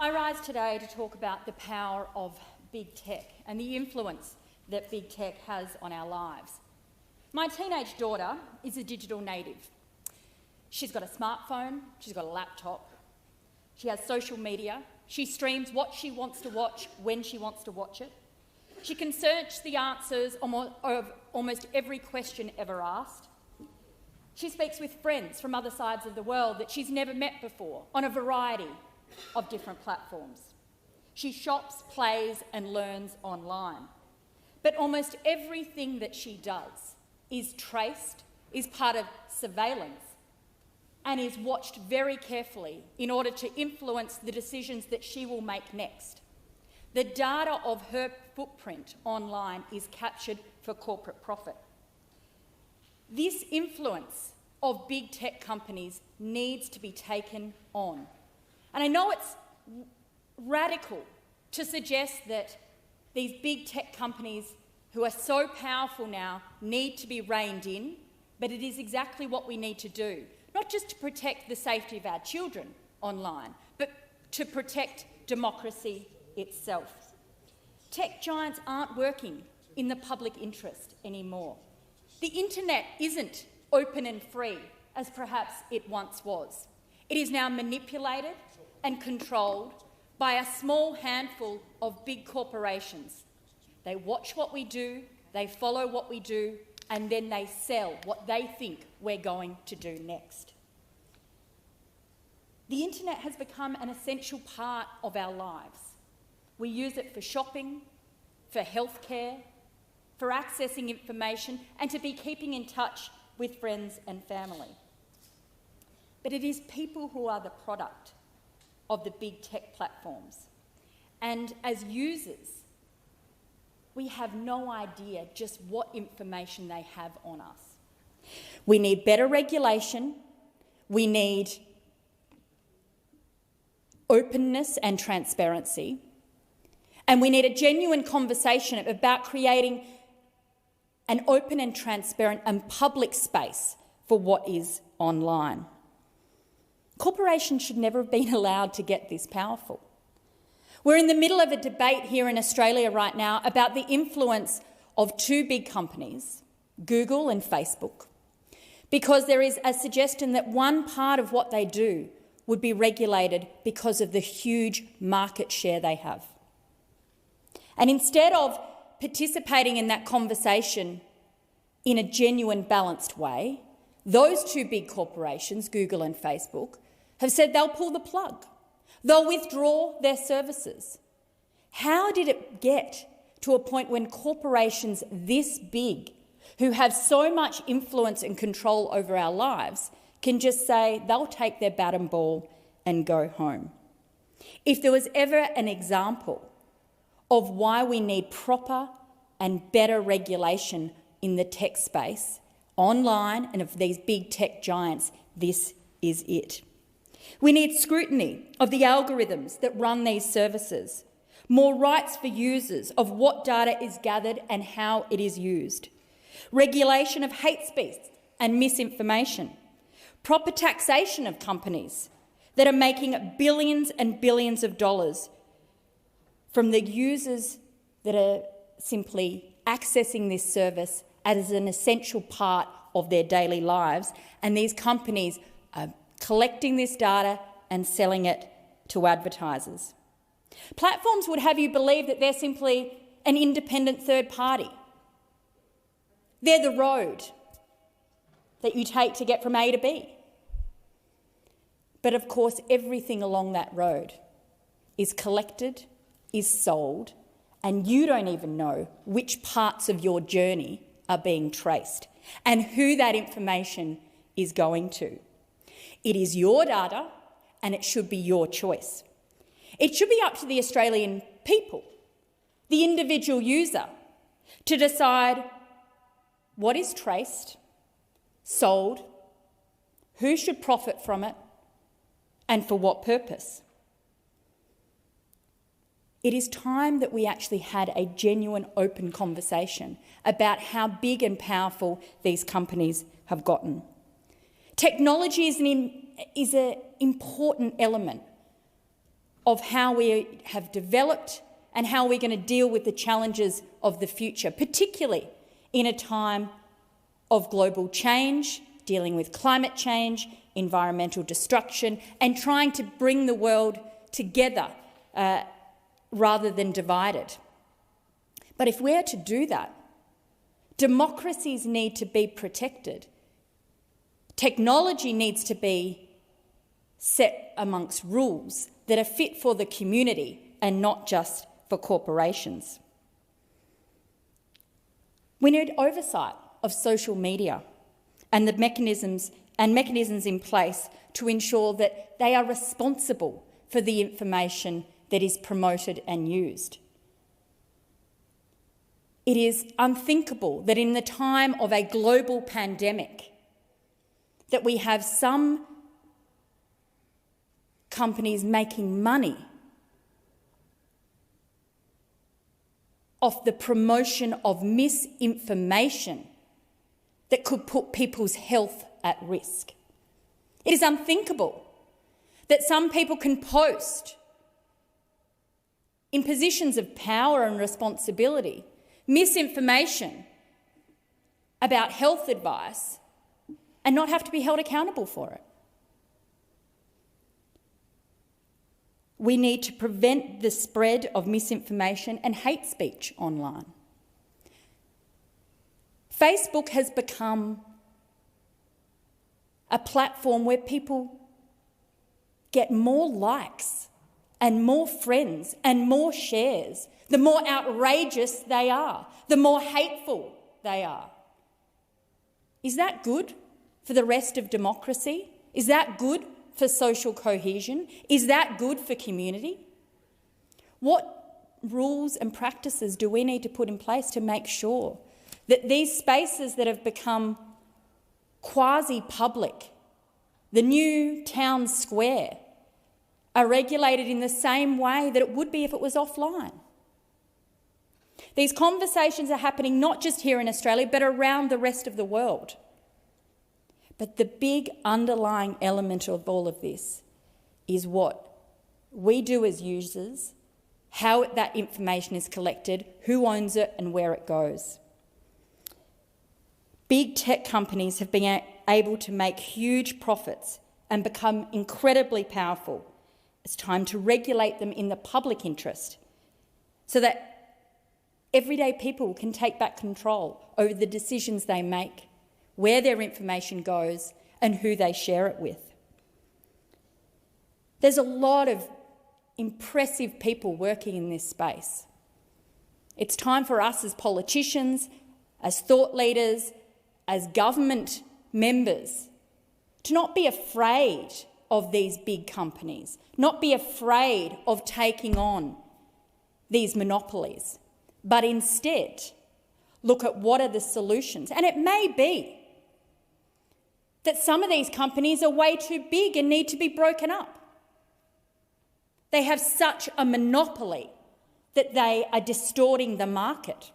I rise today to talk about the power of big tech and the influence that big tech has on our lives. My teenage daughter is a digital native. She's got a smartphone, she's got a laptop, she has social media, she streams what she wants to watch when she wants to watch it. She can search the answers of almost every question ever asked. She speaks with friends from other sides of the world that she's never met before on a variety of different platforms. She shops, plays and learns online. But almost everything that she does is traced, is part of surveillance and is watched very carefully in order to influence the decisions that she will make next. The data of her footprint online is captured for corporate profit. This influence of big tech companies needs to be taken on. And I know it's radical to suggest that these big tech companies who are so powerful now need to be reined in, but it is exactly what we need to do, not just to protect the safety of our children online, but to protect democracy itself. Tech giants aren't working in the public interest anymore. The internet isn't open and free, as perhaps it once was. It is now manipulated and controlled by a small handful of big corporations. They watch what we do, they follow what we do, and then they sell what they think we're going to do next. The internet has become an essential part of our lives. We use it for shopping, for healthcare, for accessing information, and to be keeping in touch with friends and family. But it is people who are the product of the big tech platforms. And as users, we have no idea just what information they have on us. We need better regulation, we need openness and transparency, and we need a genuine conversation about creating an open and transparent and public space for what is online. Corporations should never have been allowed to get this powerful. We're in the middle of a debate here in Australia right now about the influence of two big companies, Google and Facebook, because there is a suggestion that one part of what they do would be regulated because of the huge market share they have. And instead of participating in that conversation in a genuine, balanced way, those two big corporations, Google and Facebook, have said they'll pull the plug. They'll withdraw their services. How did it get to a point when corporations this big, who have so much influence and control over our lives, can just say they'll take their bat and ball and go home? If there was ever an example of why we need proper and better regulation in the tech space, online and of these big tech giants, this is it. We need scrutiny of the algorithms that run these services, more rights for users of what data is gathered and how it is used, regulation of hate speech and misinformation, proper taxation of companies that are making billions and billions of dollars from the users that are simply accessing this service as an essential part of their daily lives, and these companies are collecting this data and selling it to advertisers. Platforms would have you believe that they're simply an independent third party. They're the road that you take to get from A to B. But of course, everything along that road is collected, is sold, and you don't even know which parts of your journey are being traced and who that information is going to. It is your data and it should be your choice. It should be up to the Australian people, the individual user, to decide what is traced, sold, who should profit from it, and for what purpose. It is time that we actually had a genuine, open conversation about how big and powerful these companies have gotten. Technology is an important element of how we have developed and how we're going to deal with the challenges of the future, particularly in a time of global change, dealing with climate change, environmental destruction, and trying to bring the world together rather than divided. But if we're to do that, democracies need to be protected. Technology needs to be set amongst rules that are fit for the community and not just for corporations. We need oversight of social media and the mechanisms in place to ensure that they are responsible for the information that is promoted and used. It is unthinkable that in the time of a global pandemic that we have some companies making money off the promotion of misinformation that could put people's health at risk. It is unthinkable that some people can post in positions of power and responsibility misinformation about health advice and not have to be held accountable for it. We need to prevent the spread of misinformation and hate speech online. Facebook has become a platform where people get more likes and more friends and more shares. The more outrageous they are, the more hateful they are. Is that good for the rest of democracy? Is that good for social cohesion? Is that good for community? What rules and practices do we need to put in place to make sure that these spaces that have become quasi-public, the new town square, are regulated in the same way that it would be if it was offline? These conversations are happening not just here in Australia, but around the rest of the world. But the big underlying element of all of this is what we do as users, how that information is collected, who owns it and where it goes. Big tech companies have been able to make huge profits and become incredibly powerful. It's time to regulate them in the public interest so that everyday people can take back control over the decisions they make, where their information goes and who they share it with. There's a lot of impressive people working in this space. It's time for us as politicians, as thought leaders, as government members, to not be afraid of these big companies, not be afraid of taking on these monopolies, but instead look at what are the solutions. And it may be that some of these companies are way too big and need to be broken up. They have such a monopoly that they are distorting the market.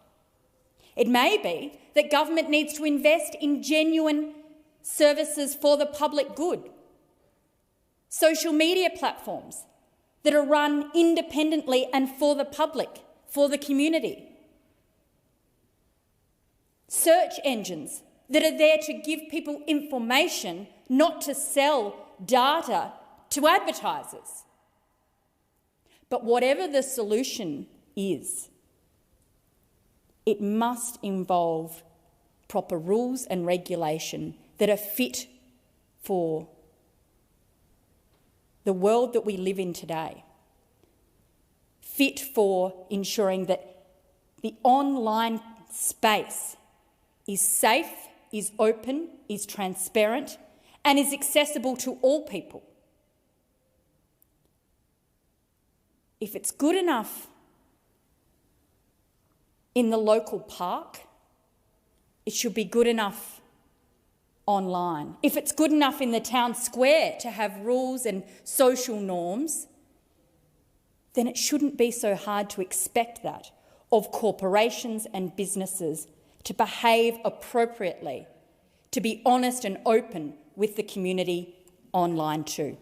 It may be that government needs to invest in genuine services for the public good. Social media platforms that are run independently and for the public, for the community. Search engines that are there to give people information, not to sell data to advertisers. But whatever the solution is, it must involve proper rules and regulation that are fit for the world that we live in today, fit for ensuring that the online space is safe, is open, is transparent, and is accessible to all people. If it's good enough in the local park, it should be good enough online. If it's good enough in the town square to have rules and social norms, then it shouldn't be so hard to expect that of corporations and businesses to behave appropriately, to be honest and open with the community online too.